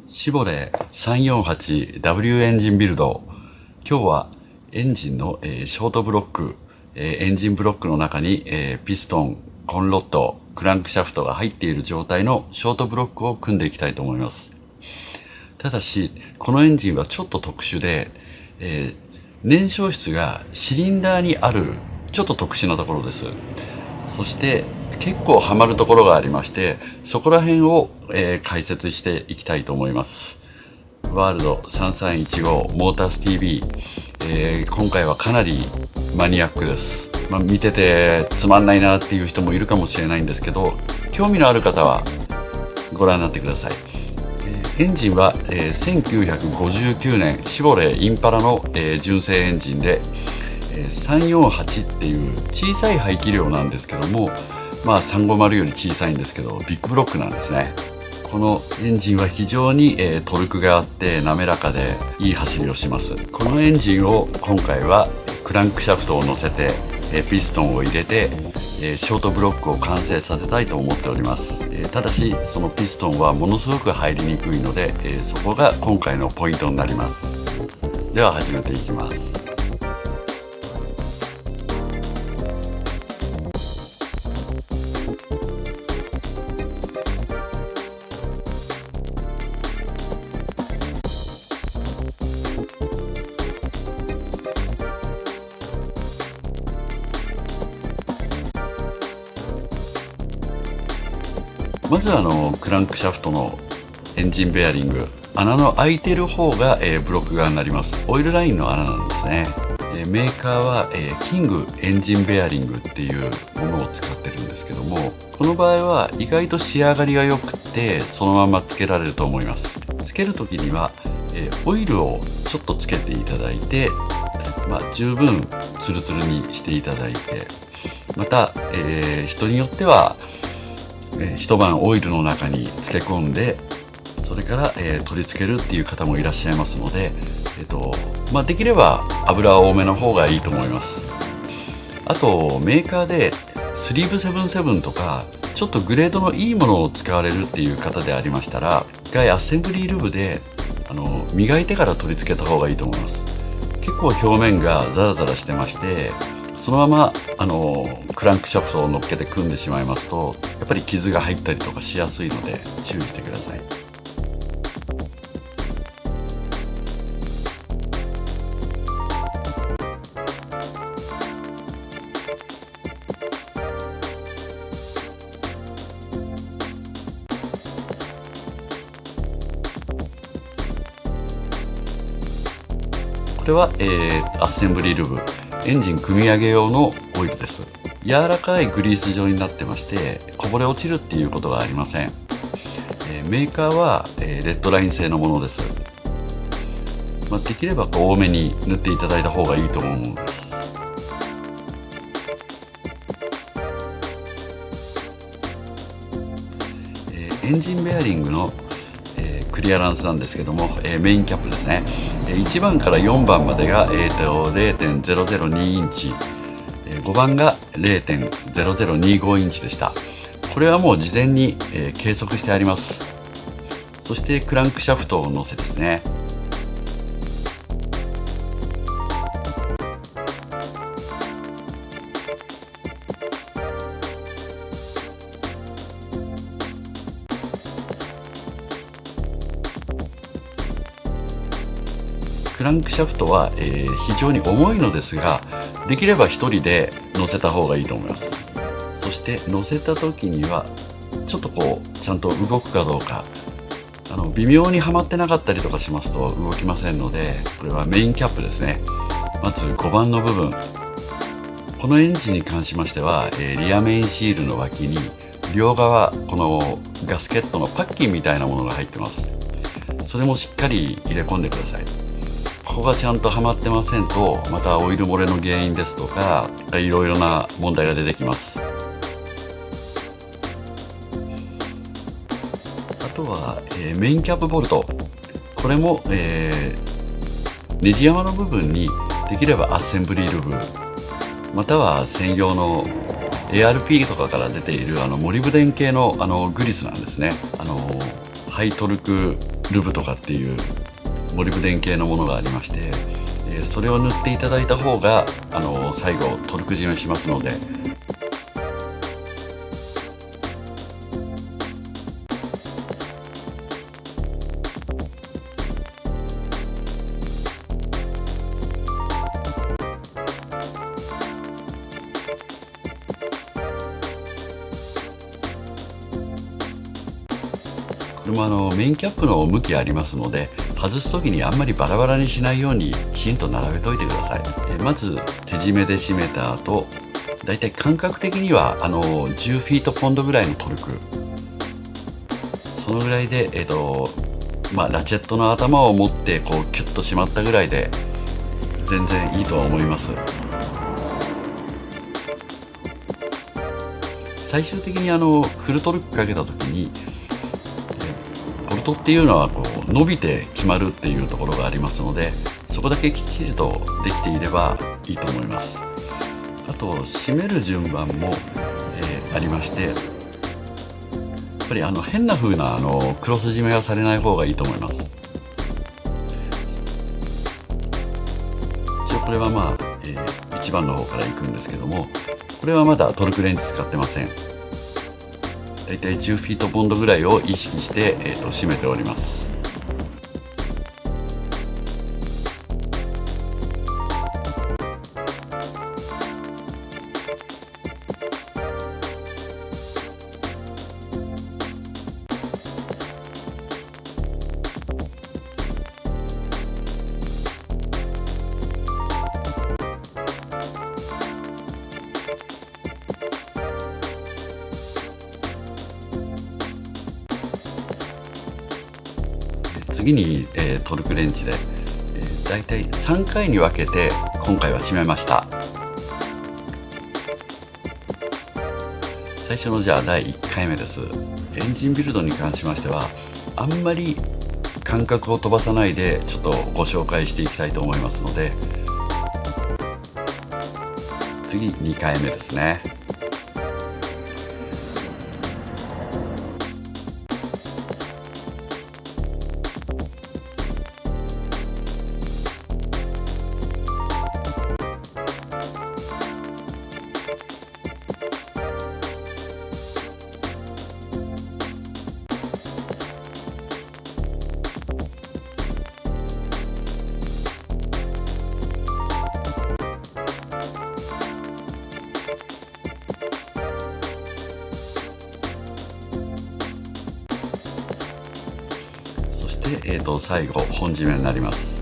シボレー 348W エンジンビルド。今日はエンジンの、ショートブロック、エンジンブロックの中に、ピストン、コンロッド、クランクシャフトが入っている状態のショートブロックを組んでいきたいと思います。ただし、このエンジンはちょっと特殊で、燃焼室がシリンダーにあるちょっと特殊なところです。そして結構ハマるところがありまして、そこら辺を、解説していきたいと思います。ワールド3315モータース TV、今回はかなりマニアックです。見ててつまんないなっていう人もいるかもしれないんですけど、興味のある方はご覧になってください。エンジンは、1959年シボレーインパラの、純正エンジンで、348っていう小さい排気量なんですけども、350より小さいんですけどビッグブロックなんですね。このエンジンは非常に、トルクがあって滑らかでいい走りをします。このエンジンを今回はクランクシャフトを乗せて、ピストンを入れて、ショートブロックを完成させたいと思っております。ただしそのピストンはものすごく入りにくいので、そこが今回のポイントになります。では始めていきます。まずクランクシャフトのエンジンベアリング、穴の開いてる方が、ブロック側になります。オイルラインの穴なんですね。メーカーは、キングエンジンベアリングっていうものを使ってるんですけども、この場合は意外と仕上がりが良くてそのままつけられると思います。つける時には、オイルをちょっとつけていただいて、十分ツルツルにしていただいて、また、人によっては一晩オイルの中に漬け込んでそれから、取り付けるっていう方もいらっしゃいますので、できれば油多めの方がいいと思います。あとメーカーでスリーブ77とかちょっとグレードのいいものを使われるっていう方でありましたら、一回アッセンブリールブで磨いてから取り付けた方がいいと思います。結構表面がザラザラしてまして、そのままクランクシャフトを乗っけて組んでしまいますとやっぱり傷が入ったりとかしやすいので注意してください。これは、アッセンブリールブエンジン組み上げ用のオイルです。柔らかいグリース状になってましてこぼれ落ちるっていうことがありません。メーカーは、レッドライン製のものです。できれば多めに塗っていただいた方がいいと思うんです。エンジンベアリングのクリアランスなんですけども、メインキャップですね。1番から4番までが、0.002 インチ、5番が 0.0025 インチでした。これはもう事前に、計測してあります。そしてクランクシャフトを乗せですね。クランクシャフトは、非常に重いのですが、できれば一人で乗せた方がいいと思います。そして乗せた時にはちょっとちゃんと動くかどうか、微妙にはまってなかったりとかしますと動きませんので、これはメインキャップですね。まず5番の部分、このエンジンに関しましては、リアメインシールの脇に両側このガスケットのパッキンみたいなものが入ってます。それもしっかり入れ込んでください。ここがちゃんとはまってませんと、またオイル漏れの原因ですとかいろいろな問題が出てきます。あとは、メインキャップボルト、これも、ネジ山の部分にできればアッセンブリール部または専用の ARP とかから出ているモリブデン系のグリスなんですね。ハイトルクルブとかっていうモリブデン系のものがありまして、それを塗っていただいた方が最後トルク締めしますので、これもメインキャップの向きありますので、外す時にあんまりバラバラにしないようにきちんと並べといてください。まず手締めで締めた後、だいたい感覚的には10フィートポンドぐらいのトルク、そのぐらいでラチェットの頭を持ってこうキュッと締まったぐらいで全然いいとは思います。最終的にフルトルクかけた時にボルトっていうのはこう伸びて決まるっていうところがありますので、そこだけきっちりとできていればいいと思います。あと締める順番も、ありまして、やっぱり変な風なクロス締めはされない方がいいと思います。一応これは1番の方からいくんですけども、これはまだトルクレンチ使ってません。だいたい10フィートポンドぐらいを意識して、締めております。次に、トルクレンチで、だいたい3回に分けて今回は締めました。最初のじゃあ第1回目です。エンジンビルドに関しましてはあんまり感覚を飛ばさないでちょっとご紹介していきたいと思いますので、次2回目ですね。で、最後本締めになります。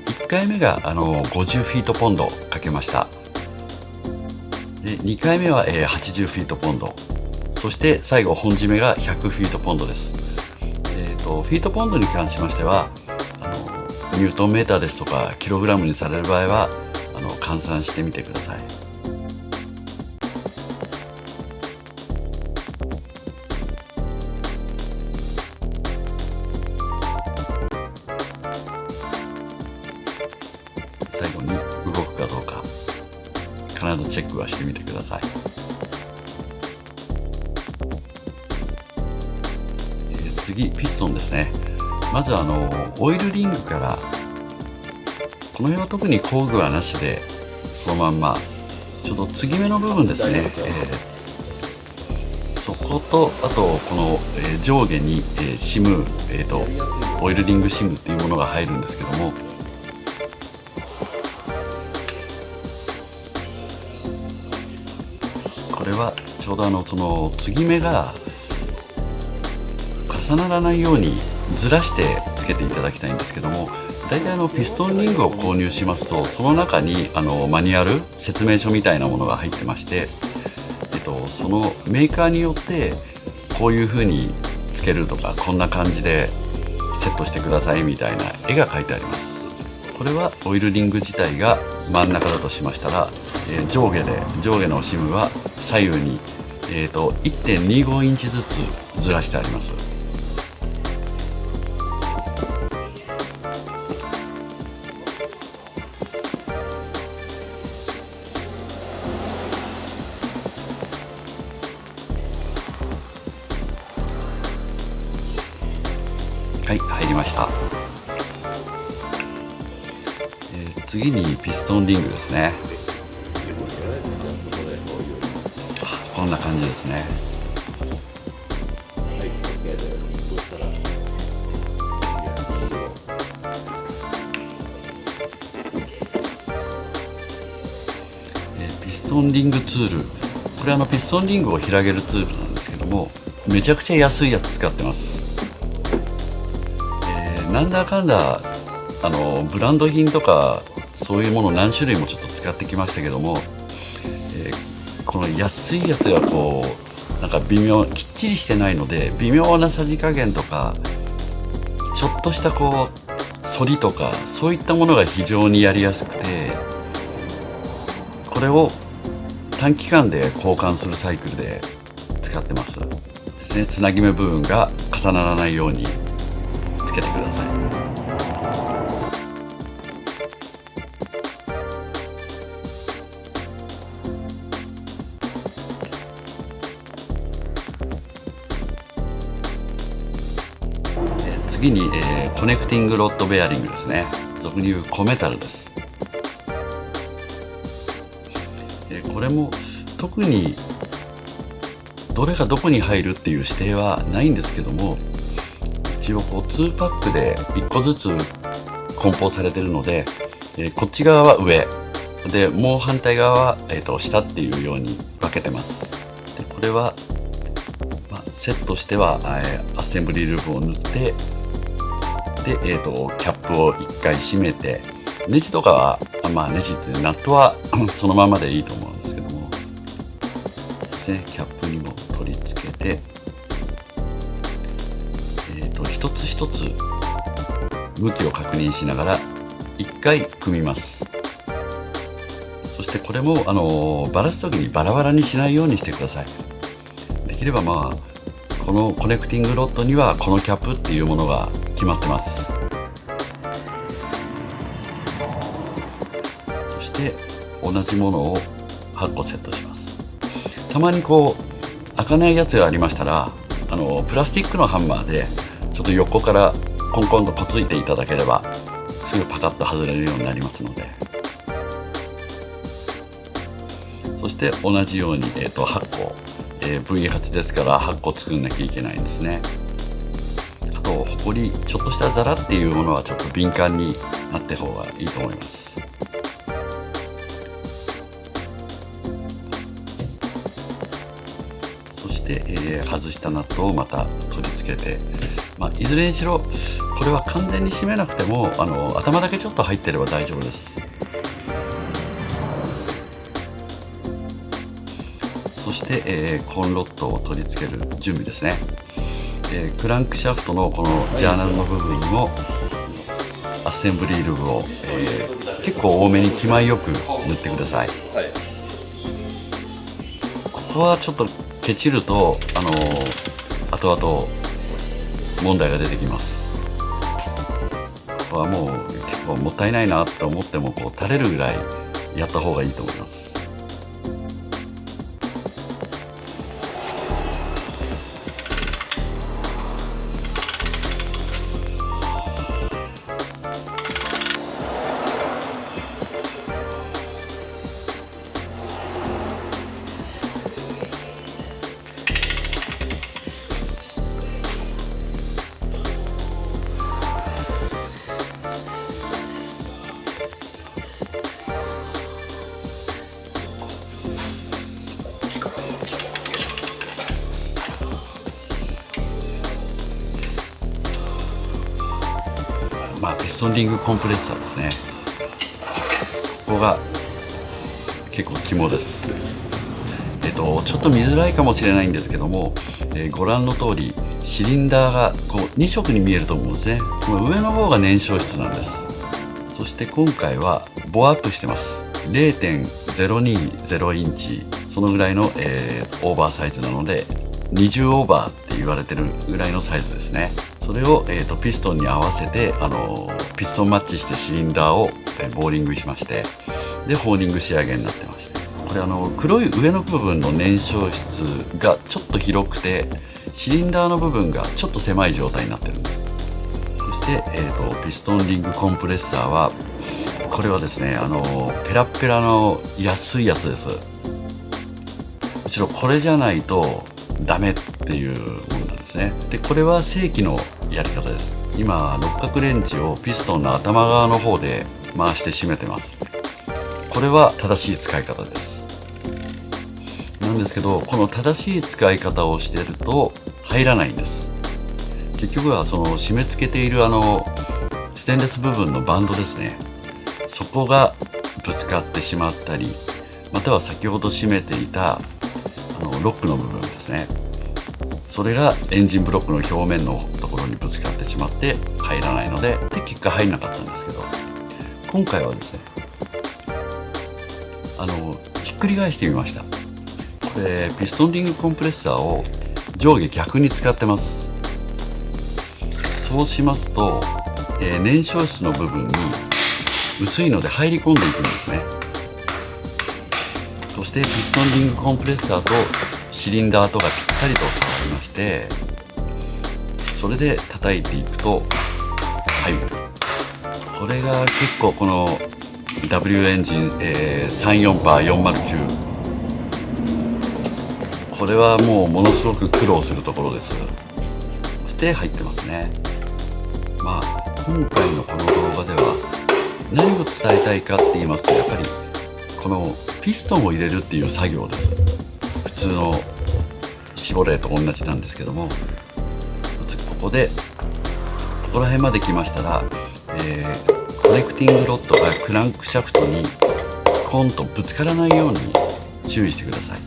1回目が50フィートポンドかけました。で2回目は、80フィートポンド、そして最後本締めが100フィートポンドです。フィートポンドに関しましてはニュートンメーターですとかキログラムにされる場合は換算してみてください。最後に動くかどうか必ずチェックはしてみてください。次ピストンですね。まずオイルリングからこの辺は特に工具はなしでそのまんまちょうど継ぎ目の部分ですね、そことあとこの、上下に、シム、オイルリングシムっていうものが入るんですけども、これはちょうどその継ぎ目が重ならないようにずらしてつけていただきたいんですけども、大体ピストンリングを購入しますとその中にマニュアル説明書みたいなものが入ってまして、そのメーカーによってこういう風につけるとかこんな感じでセットしてくださいみたいな絵が描いてあります。これはオイルリング自体が真ん中だとしましたら、上下のシムは左右に、1.25 インチずつずらしてあります。入りました。次にピストンリングですね。こんな感じですね。ピストンリングツール、これピストンリングを広げるツールなんですけども、めちゃくちゃ安いやつ使ってます。なんだかんだブランド品とかそういうもの何種類もちょっと使ってきましたけども、この安いやつがこうなんか微妙きっちりしてないので、微妙なさじ加減とかちょっとしたこう反りとかそういったものが非常にやりやすくて、これを短期間で交換するサイクルで使ってますですね。つなぎ目部分が重ならないようにつけてください。次に、コネクティングロッドベアリングですね。俗に言うコメタルです。これも特にどれがどこに入るっていう指定はないんですけども、一応こう2パックで1個ずつ梱包されてるので、こっち側は上でもう反対側は、下っていうように分けてます。でこれは、セットしては、アッセンブリルーブを塗って、で、キャップを1回閉めて、ネジとかは、ネジってナットはそのままでいいと思うんですけどもですね、キャップにも取り付けて、一つ一つ向きを確認しながら1回組みます。そしてこれもバラす時にバラバラにしないようにしてください。できればこのコネクティングロッドにはこのキャップっていうものが決まってます。そして同じものを8個セットします。たまにこう開かないやつがありましたら、プラスチックのハンマーでちょっと横からコンコンとこついていただければすぐパカッと外れるようになりますので。そして同じように、8個、V8 ですから8個作んなきゃいけないんですね。あとホコリ、ちょっとしたザラっていうものはちょっと敏感になった方がいいと思います。そして、外したナットをまた取り付けて、いずれにしろこれは完全に締めなくても頭だけちょっと入ってれば大丈夫です。そして、コンロッドを取り付ける準備ですね。クランクシャフトのこのジャーナルの部分にもアッセンブリールブを、結構多めに気前よく塗ってください。ここはちょっとケチると後々問題が出てきます。ここはもう結構もったいないなと思ってもこう垂れるぐらいやった方がいいと思います。ピストンリングコンプレッサーですね。ここが結構肝です。ちょっと見づらいかもしれないんですけども、ご覧の通りシリンダーがこう2色に見えると思うんですね。この上の方が燃焼室なんです。そして今回はボアアップしてます。 0.020 インチ、そのぐらいの、オーバーサイズなので20オーバーって言われてるぐらいのサイズですね。それを、ピストンに合わせて、ピストンマッチしてシリンダーを、ボーリングしまして、でホーリング仕上げになってまして、これ黒い上の部分の燃焼室がちょっと広くてシリンダーの部分がちょっと狭い状態になってるんです。して、ピストンリングコンプレッサーは、これはですね、ペラッペラの安いやつです。むしろこれじゃないとダメっていうものなんですね。で、これは正規のやり方です。今、六角レンチをピストンの頭側の方で回して締めてます。これは正しい使い方です。なんですけど、この正しい使い方をしてると入らないんです。結局はその締め付けているステンレス部分のバンドですね。そこがぶつかってしまったり、または先ほど締めていたロックの部分ですね。それがエンジンブロックの表面のところにぶつかってしまって入らないので、結果入らなかったんですけど、今回はですね、ひっくり返してみました。これピストンリングコンプレッサーを上下逆に使ってます。そうしますと、燃焼室の部分に薄いので入り込んでいくんですね。そしてピストンリングコンプレッサーとシリンダーとがぴったりと触りまして、それで叩いていくと入る。これが結構この W エンジン、34-409、これはもうものすごく苦労するところです。そして入ってますね。まあ今回のこの動画では何を伝えたいかって言いますと、やっぱりこのピストンを入れるっていう作業です。普通のシボレーと同じなんですけども、ここでここら辺まで来ましたら、コネクティングロッドがクランクシャフトにコンとぶつからないように注意してください。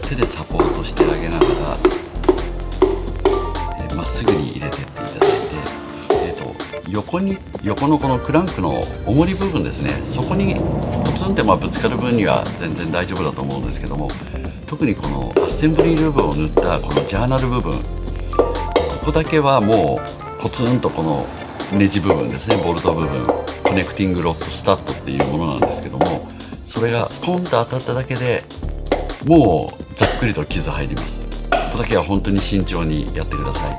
手でサポートしてあげながらまっすぐに入れていっていただいて、横のこのクランクの重り部分ですね、そこにポツンってぶつかる分には全然大丈夫だと思うんですけども、特にこのアッセンブリールーブを塗ったこのジャーナル部分、ここだけはもうポツンとこのネジ部分ですね、ボルト部分、コネクティングロッドスタッドっていうものなんですけども、それがポンと当たっただけでもうざっくりと傷入ります。ここだけは本当に慎重にやってください。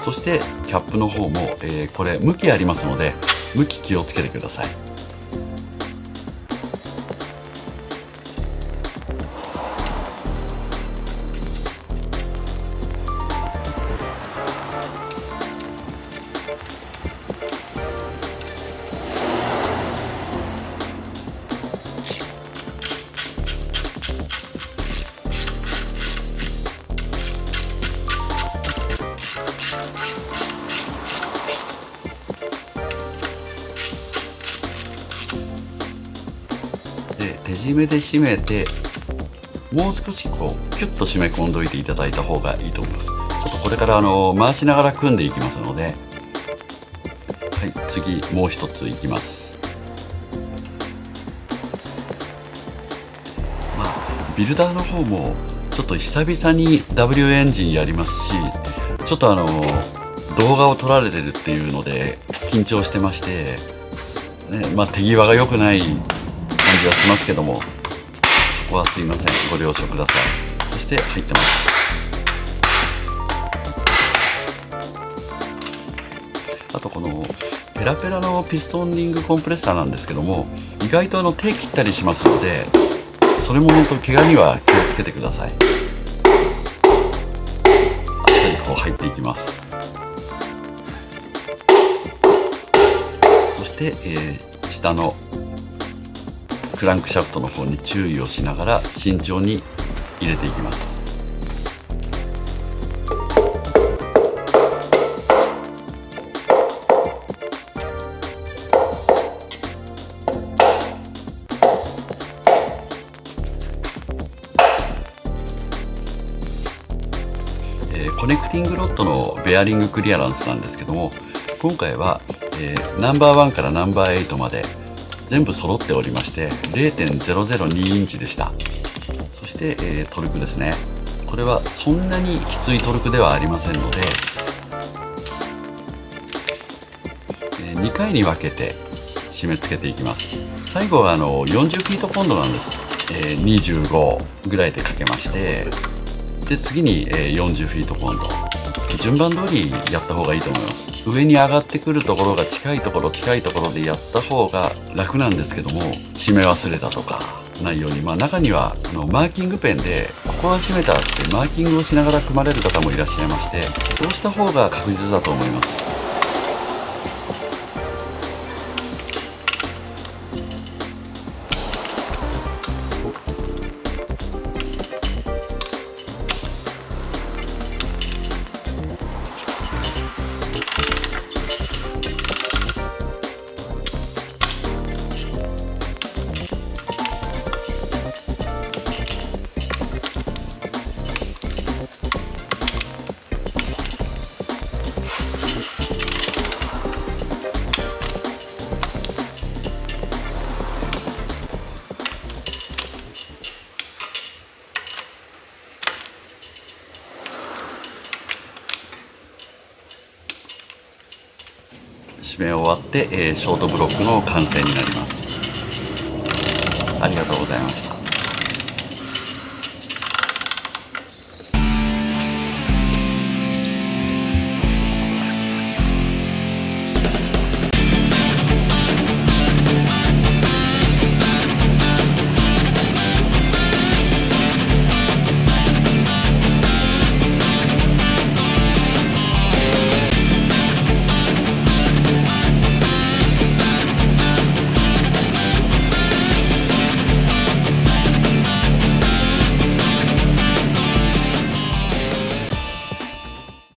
そしてキャップの方も、これ向きありますので向き気をつけてください。で手締めで締めて、もう少しこうキュッと締め込んどいていただいた方がいいと思います。ちょっとこれから回しながら組んでいきますので、はい、次もう一ついきます。ビルダーの方もちょっと久々に W エンジンやりますし、ちょっと動画を撮られてるっていうので緊張してまして、ね、手際が良くない感じはしますけども、そこはすいません、ご了承ください。そして入ってます。あとこのペラペラのピストンリングコンプレッサーなんですけども、意外と手切ったりしますので、それも本当怪我には気をつけてください。あっさりこう入っていきます。そして、下のクランクシャフトの方に注意をしながら慎重に入れていきます。コネクティングロッドのベアリングクリアランスなんですけども、今回は、ナンバー1からナンバー8まで全部揃っておりまして 0.002 インチでした。そして、トルクですね。ここれはそんなにきついトルクではありませんので、2回に分けて締め付けていきます。最後は40フィートポンドなんです。25ぐらいでかけまして、で次に40フィートポンド、順番通りやった方がいいと思います。上に上がってくるところが近いところでやった方が楽なんですけども、締め忘れたとかないように、中にはマーキングペンでここは締めたってマーキングをしながら組まれる方もいらっしゃいまして、そうした方が確実だと思います。締め終わって、ショートブロックの完成になります。ありがとうございました。